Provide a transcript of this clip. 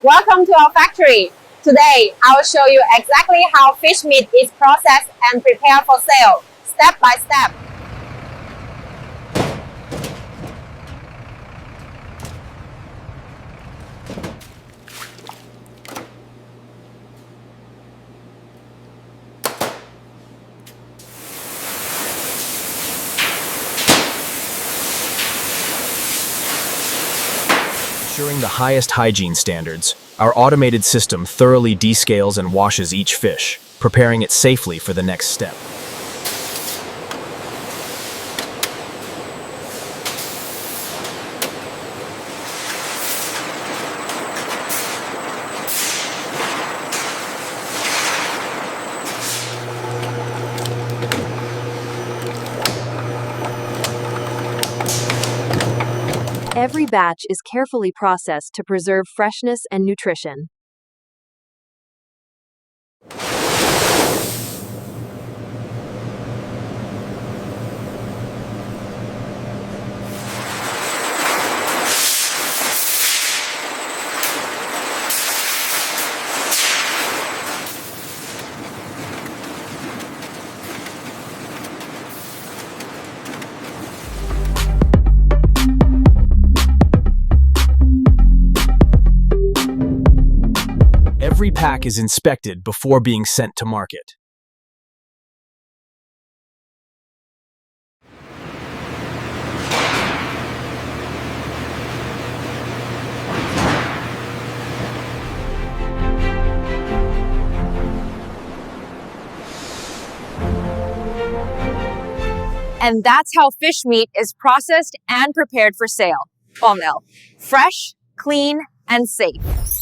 Welcome to our factory. Today, I will show you exactly how fish meat is processed and prepared for sale, step by step. Ensuring the highest hygiene standards, our automated system thoroughly descales and washes each fish, preparing it safely for the next step. Every batch is carefully processed to preserve freshness and nutrition. Every pack is inspected before being sent to market. And that's how fish meat is processed and prepared for sale. Fresh, clean, and safe.